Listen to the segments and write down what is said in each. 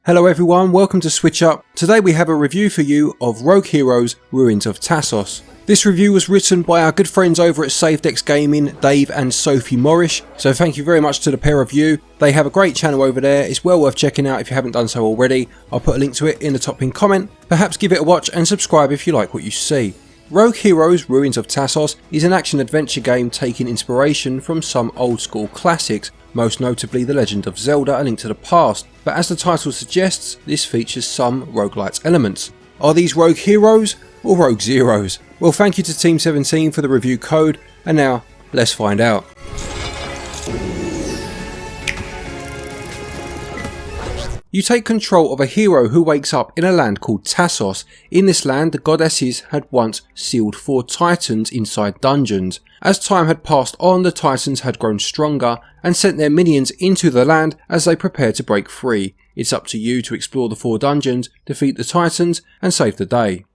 Hello everyone, welcome to SwitchUp. Today we have a review for you of Rogue Heroes Ruins of Tasos. This review was written by our good friends over at SaveDex Gaming, Dave and Sophie Morrish, so thank you very much to the pair of you. They have a great channel over there, it's well worth checking out if you haven't done so already. I'll put a link to it in the top pinned comment. Perhaps give it a watch and subscribe if you like what you see. Rogue Heroes Ruins of Tasos is an action-adventure game taking inspiration from some old school classics, most notably The Legend of Zelda: A Link to the Past, but as the title suggests, this features some roguelite elements. Are these Rogue Heroes or Rogue Zeros? Well, thank you to Team 17 for the review code, and now let's find out. You take control of a hero who wakes up in a land called Tasos. In this land, the goddesses had once sealed 4 titans inside dungeons. As time had passed on, the titans had grown stronger and sent their minions into the land as they prepared to break free. It's up to you to explore the 4 dungeons, defeat the titans and save the day.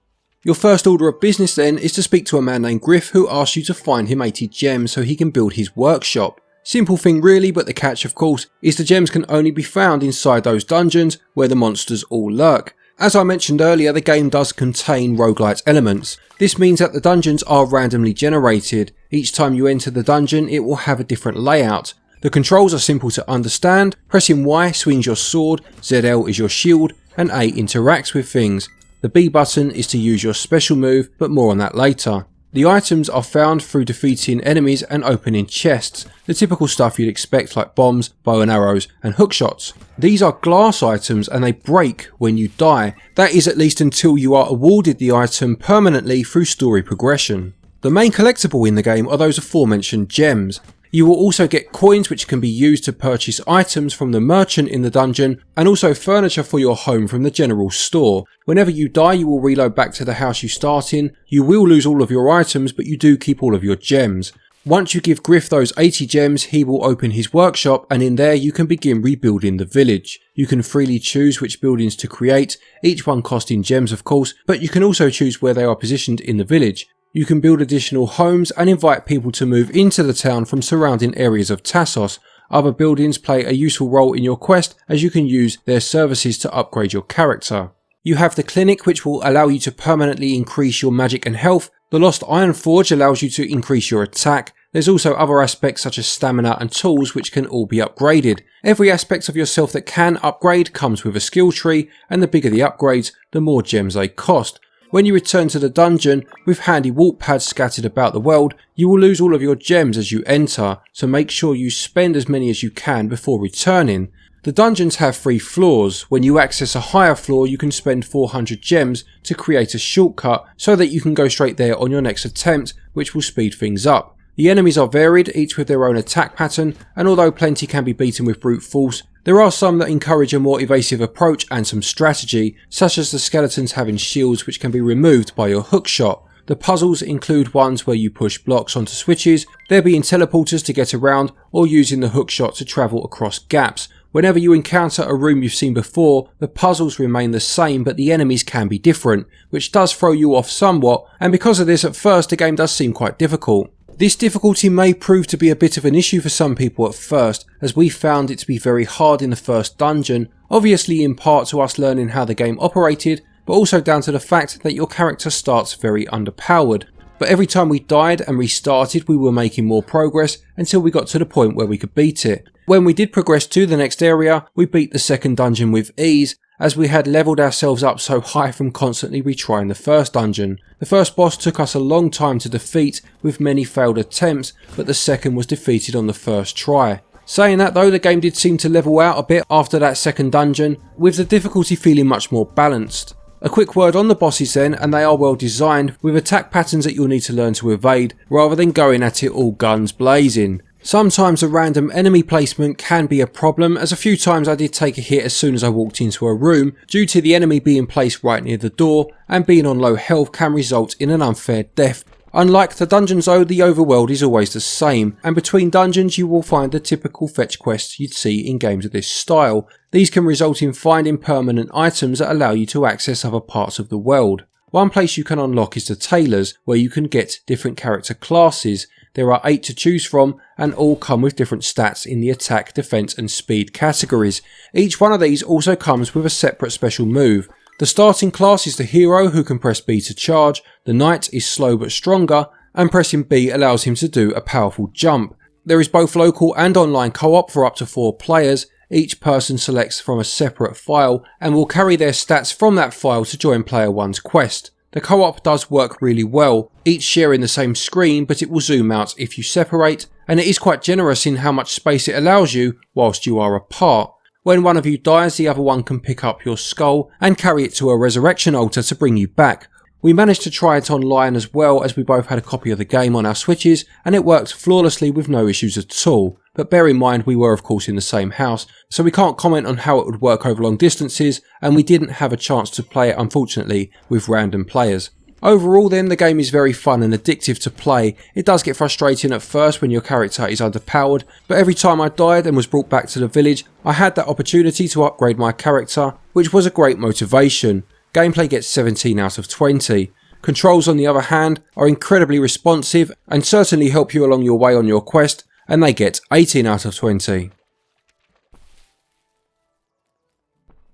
Your first order of business then is to speak to a man named Griff, who asks you to find him 80 gems so he can build his workshop. Simple thing really, but the catch of course is the gems can only be found inside those dungeons where the monsters all lurk. As I mentioned earlier, the game does contain roguelite elements. This means that the dungeons are randomly generated. Each time you enter the dungeon it will have a different layout. The controls are simple to understand. Pressing Y swings your sword, ZL is your shield and A interacts with things. The B button is to use your special move, but more on that later. The items are found through defeating enemies and opening chests, the typical stuff you'd expect like bombs, bow and arrows and hookshots. These are glass items and they break when you die. That is at least until you are awarded the item permanently through story progression. The main collectible in the game are those aforementioned gems. You will also get coins which can be used to purchase items from the merchant in the dungeon, and also furniture for your home from the general store. Whenever you die you will reload back to the house you start in. You will lose all of your items, but you do keep all of your gems. Once you give Griff those 80 gems he will open his workshop, and in there you can begin rebuilding the village. You can freely choose which buildings to create, each one costing gems of course, but you can also choose where they are positioned in the village. You can build additional homes and invite people to move into the town from surrounding areas of Tasos. Other buildings play a useful role in your quest as you can use their services to upgrade your character. You have the clinic which will allow you to permanently increase your magic and health. The Lost Iron Forge allows you to increase your attack. There's also other aspects such as stamina and tools which can all be upgraded. Every aspect of yourself that can upgrade comes with a skill tree, and the bigger the upgrades, the more gems they cost. When you return to the dungeon with handy walk pads scattered about the world, you will lose all of your gems as you enter, so make sure you spend as many as you can before returning. The dungeons have 3 floors. When you access a higher floor you can spend 400 gems to create a shortcut so that you can go straight there on your next attempt, which will speed things up. The enemies are varied, each with their own attack pattern, and although plenty can be beaten with brute force, there are some that encourage a more evasive approach and some strategy, such as the skeletons having shields which can be removed by your hookshot. The puzzles include ones where you push blocks onto switches, there being teleporters to get around, or using the hookshot to travel across gaps. Whenever you encounter a room you've seen before, the puzzles remain the same but the enemies can be different, which does throw you off somewhat, and because of this at first the game does seem quite difficult. This difficulty may prove to be a bit of an issue for some people at first, as we found it to be very hard in the first dungeon, obviously in part to us learning how the game operated, but also down to the fact that your character starts very underpowered. But every time we died and restarted we were making more progress until we got to the point where we could beat it. When we did progress to the next area, we beat the second dungeon with ease, as we had levelled ourselves up so high from constantly retrying the first dungeon. The first boss took us a long time to defeat with many failed attempts, but the second was defeated on the first try. Saying that though, the game did seem to level out a bit after that second dungeon, with the difficulty feeling much more balanced. A quick word on the bosses then, and they are well designed, with attack patterns that you'll need to learn to evade, rather than going at it all guns blazing. Sometimes a random enemy placement can be a problem, as a few times I did take a hit as soon as I walked into a room, due to the enemy being placed right near the door, and being on low health can result in an unfair death. Unlike the dungeons though, the overworld is always the same, and between dungeons you will find the typical fetch quests you'd see in games of this style. These can result in finding permanent items that allow you to access other parts of the world. One place you can unlock is the tailors, where you can get different character classes. There are 8 to choose from, and all come with different stats in the attack, defense and speed categories. Each one of these also comes with a separate special move. The starting class is the hero, who can press B to charge, the knight is slow but stronger, and pressing B allows him to do a powerful jump. There is both local and online co-op for up to 4 players. Each person selects from a separate file and will carry their stats from that file to join player 1's quest. The co-op does work really well, each sharing the same screen, but it will zoom out if you separate, and it is quite generous in how much space it allows you whilst you are apart. When one of you dies, the other one can pick up your skull and carry it to a resurrection altar to bring you back. We managed to try it online as well, as we both had a copy of the game on our Switches, and it worked flawlessly with no issues at all. But bear in mind, we were of course in the same house, so we can't comment on how it would work over long distances, and we didn't have a chance to play it, unfortunately, with random players. Overall then, the game is very fun and addictive to play. It does get frustrating at first when your character is underpowered, but every time I died and was brought back to the village, I had that opportunity to upgrade my character, which was a great motivation. Gameplay gets 17 out of 20. Controls, on the other hand, are incredibly responsive and certainly help you along your way on your quest, and they get 18 out of 20.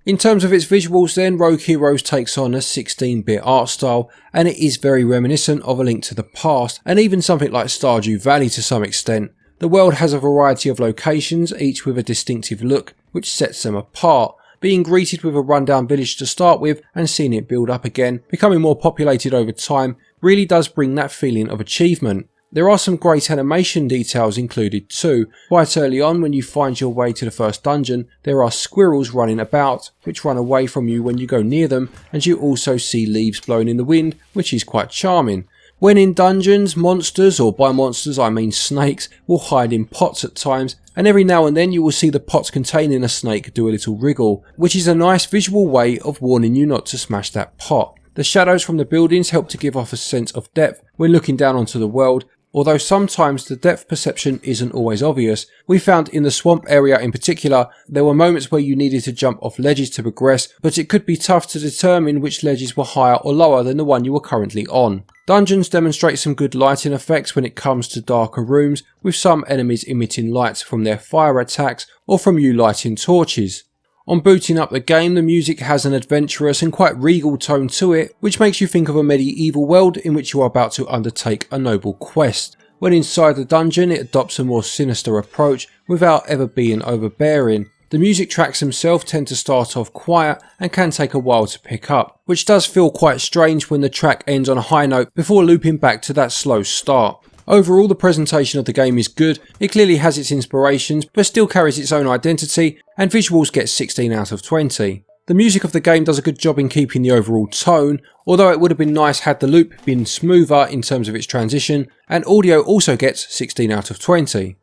In terms of its visuals then, Rogue Heroes takes on a 16-bit art style, and it is very reminiscent of A Link to the Past, and even something like Stardew Valley to some extent. The world has a variety of locations, each with a distinctive look, which sets them apart. Being greeted with a rundown village to start with and seeing it build up again, becoming more populated over time, really does bring that feeling of achievement. There are some great animation details included too. Quite early on, when you find your way to the first dungeon, there are squirrels running about, which run away from you when you go near them, and you also see leaves blowing in the wind, which is quite charming. When in dungeons, monsters, or by monsters I mean snakes, will hide in pots at times, and every now and then you will see the pots containing a snake do a little wriggle, which is a nice visual way of warning you not to smash that pot. The shadows from the buildings help to give off a sense of depth when looking down onto the world, although sometimes the depth perception isn't always obvious. We found in the swamp area in particular, there were moments where you needed to jump off ledges to progress, but it could be tough to determine which ledges were higher or lower than the one you were currently on. Dungeons demonstrate some good lighting effects when it comes to darker rooms, with some enemies emitting lights from their fire attacks or from you lighting torches. On booting up the game, the music has an adventurous and quite regal tone to it, which makes you think of a medieval world in which you are about to undertake a noble quest. When inside the dungeon, it adopts a more sinister approach without ever being overbearing. The music tracks themselves tend to start off quiet and can take a while to pick up, which does feel quite strange when the track ends on a high note before looping back to that slow start. Overall, the presentation of the game is good. It clearly has its inspirations, but still carries its own identity, and visuals get 16 out of 20. The music of the game does a good job in keeping the overall tone, although it would have been nice had the loop been smoother in terms of its transition, and audio also gets 16 out of 20.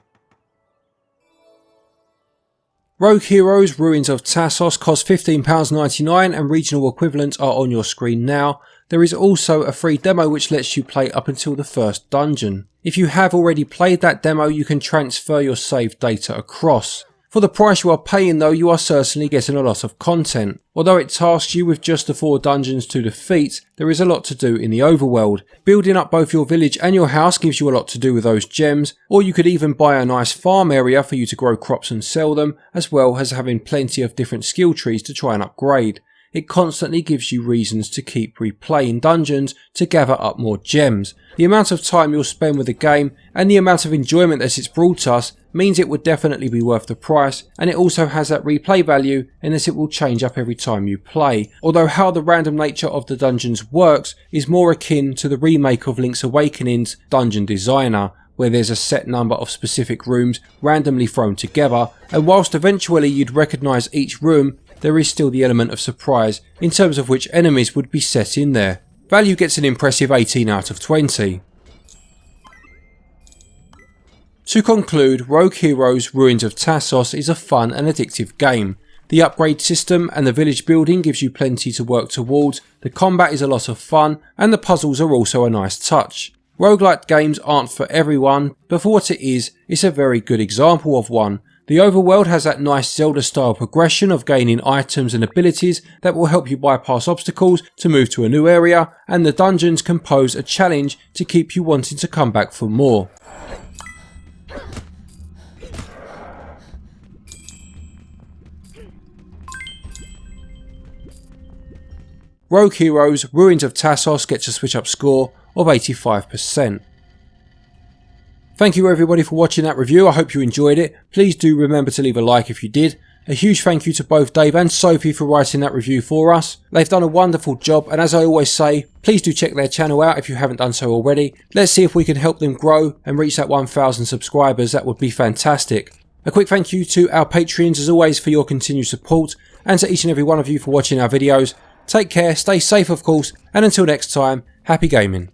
Rogue Heroes Ruins of Tasos cost £15.99 and regional equivalents are on your screen now. There is also a free demo which lets you play up until the first dungeon. If you have already played that demo, you can transfer your saved data across. For the price you are paying though, you are certainly getting a lot of content. Although it tasks you with just the 4 dungeons to defeat, there is a lot to do in the overworld. Building up both your village and your house gives you a lot to do with those gems, or you could even buy a nice farm area for you to grow crops and sell them, as well as having plenty of different skill trees to try and upgrade. It constantly gives you reasons to keep replaying dungeons to gather up more gems. The amount of time you'll spend with the game and the amount of enjoyment that it's brought us means it would definitely be worth the price, and it also has that replay value in that it will change up every time you play. Although how the random nature of the dungeons works is more akin to the remake of Link's Awakening's Dungeon Designer, where there's a set number of specific rooms randomly thrown together, and whilst eventually you'd recognise each room, there is still the element of surprise in terms of which enemies would be set in there. Value gets an impressive 18 out of 20. To conclude, Rogue Heroes Ruins of Tasos is a fun and addictive game. The upgrade system and the village building gives you plenty to work towards, the combat is a lot of fun, and the puzzles are also a nice touch. Roguelike games aren't for everyone, but for what it is, it's a very good example of one. The overworld has that nice Zelda style progression of gaining items and abilities that will help you bypass obstacles to move to a new area, and the dungeons can pose a challenge to keep you wanting to come back for more. Rogue Heroes Ruins of Tasos gets a SwitchUp score of 85%. Thank you everybody for watching that review. I hope you enjoyed it. Please do remember to leave a like if you did. A huge thank you to both Dave and Sophie for writing that review for us. They've done a wonderful job, and as I always say, please do check their channel out if you haven't done so already. Let's see if we can help them grow and reach that 1,000 subscribers. That would be fantastic. A quick thank you to our Patreons as always for your continued support, and to each and every one of you for watching our videos. Take care, stay safe of course, and until next time, happy gaming.